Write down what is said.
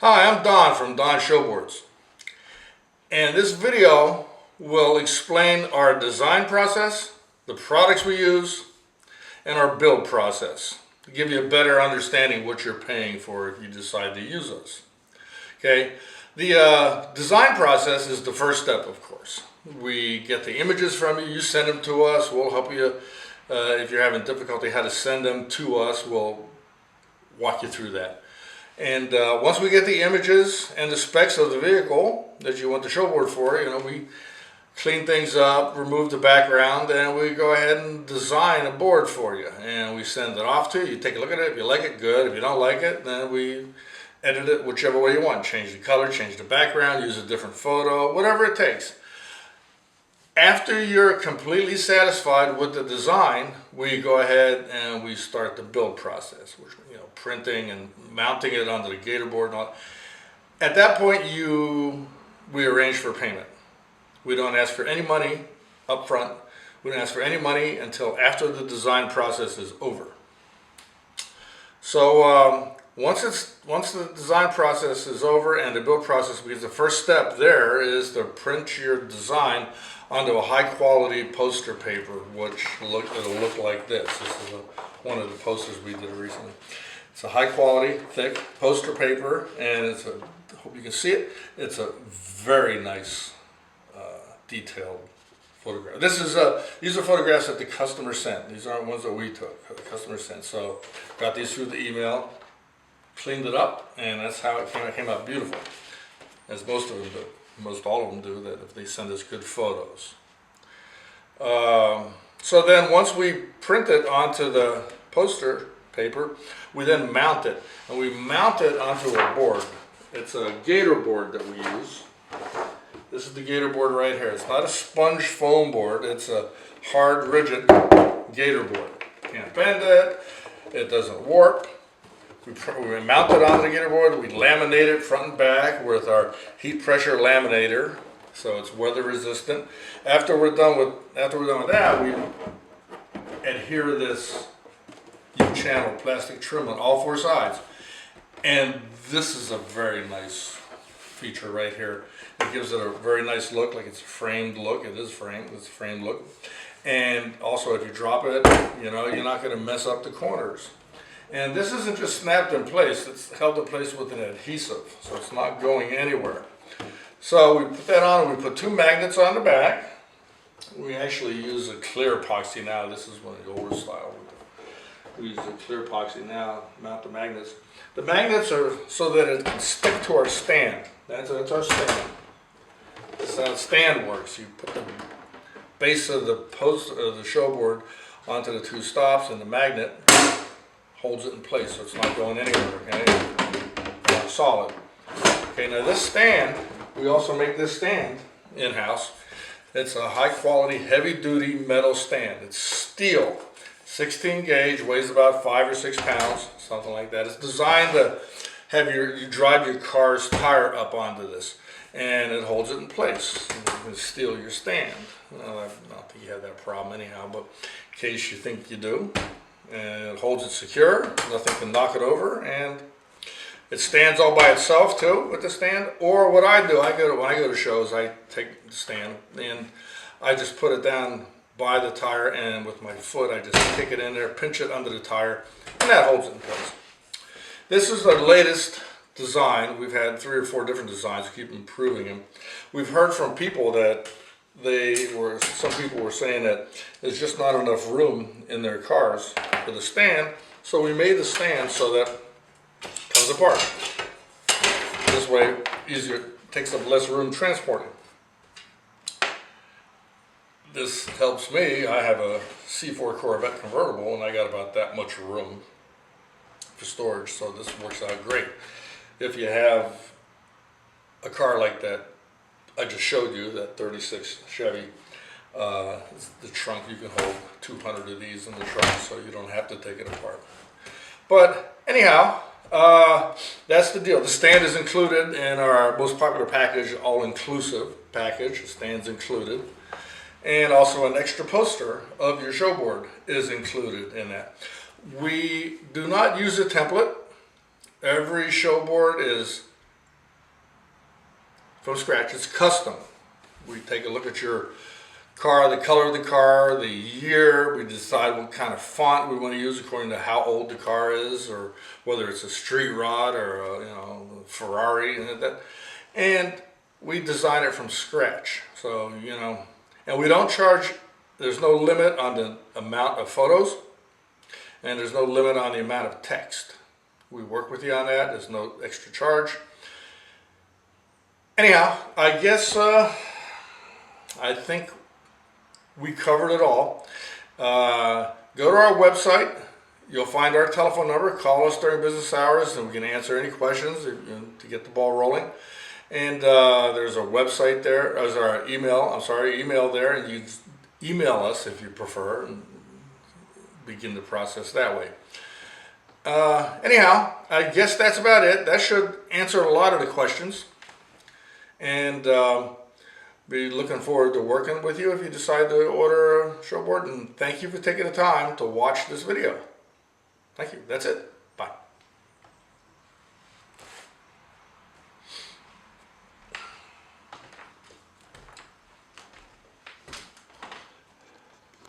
Hi, I'm Don from Don Showboards, and this video will explain our design process, the products we use, and our build process to give you a better understanding what you're paying for if you decide to use us. Okay, the design process is the first step, of course. We get the images from you, you send them to us, we'll help you if you're having difficulty how to send them to us, we'll walk you through that. And once we get the images and the specs of the vehicle that you want the showboard for, we clean things up, remove the background, and we go ahead and design a board for you. And we send it off to you. You take a look at it. If you like it, good. If you don't like it, then we edit it whichever way you want. Change the color, change the background, use a different photo, whatever it takes. After you're completely satisfied with the design, we go ahead and we start the build process, which printing and mounting it onto the gator board and all. At that point, we arrange for payment. We don't ask for any money up front. We don't ask for any money until after the design process is over. So once the design process is over and the build process begins, the first step there is to print your design onto a high quality poster paper, which it'll look like this. This is one of the posters we did recently. It's a high quality, thick poster paper, and I hope you can see it. It's a very nice, detailed photograph. These are photographs that the customer sent. These aren't ones that we took. The customer sent. So got these through the email, cleaned it up, and that's how it came out beautiful, as most of them do. Most all of them do that if they send us good photos. So then once we print it onto the poster paper, we then mount it, and we mount it onto a board. It's a gator board that we use. This is the gator board right here. It's not a sponge foam board, it's a hard, rigid gator board. Can't bend it, it doesn't warp. We mount it onto the gator board, we laminate it front and back with our heat pressure laminator, so it's weather resistant. After we're done with that, we adhere this U-channel plastic trim on all four sides. And this is a very nice feature right here. It gives it a very nice look, like it's a framed look. It is framed, it's a framed look. And also if you drop it, you're not going to mess up the corners. And this isn't just snapped in place, it's held in place with an adhesive, so it's not going anywhere. So we put that on, and we put two magnets on the back. We actually use a clear epoxy now. This is one of the older style. We use a clear epoxy now, mount the magnets. The magnets are so that it can stick to our stand. That's our stand. That's how the stand works. You put the base of the showboard onto the two stops, and the magnet holds it in place, so it's not going anywhere. Okay, it's solid. Okay, now this stand, we also make this stand in-house. It's a high-quality, heavy-duty metal stand. It's steel. 16 gauge, weighs about 5 or 6 pounds, something like that. It's designed to have you drive your car's tire up onto this, and it holds it in place. You can steal your stand. Well, not that you have that problem anyhow, but in case you think you do. And it holds it secure, nothing can knock it over, and it stands all by itself too with the stand. Or what I do, when I go to shows, I take the stand and I just put it down by the tire, and with my foot I just kick it in there, pinch it under the tire, and that holds it in place. This is the latest design. We've had 3 or 4 different designs, we keep improving them. We've heard from people that some people were saying that there's just not enough room in their cars for the stand, so we made the stand so that it comes apart. This way, easier, takes up less room transporting. This helps me. I have a C4 Corvette convertible, and I got about that much room for storage, so this works out great. If you have a car like that I just showed you, that 36 Chevy, the trunk, you can hold 200 of these in the trunk, so you don't have to take it apart. But anyhow, that's the deal. The stand is included in our most popular package, all-inclusive package. The stand's included. And also an extra poster of your showboard is included in that. We do not use a template. Every showboard is from scratch. It's custom. We take a look at your car, the color of the car, the year. We decide what kind of font we want to use according to how old the car is, or whether it's a street rod or a, Ferrari and that. And we design it from scratch. So, and we don't charge. There's no limit on the amount of photos, and there's no limit on the amount of text. We work with you on that. There's no extra charge. Anyhow, I guess I think we covered it all. Go to our website. You'll find our telephone number. Call us during business hours and we can answer any questions to get the ball rolling. And there's a website there. There's our email there, and you email us if you prefer and begin the process that way. Anyhow, I guess that's about it. That should answer a lot of the questions. And be looking forward to working with you if you decide to order a Showboard. And thank you for taking the time to watch this video. Thank you. That's it. Bye.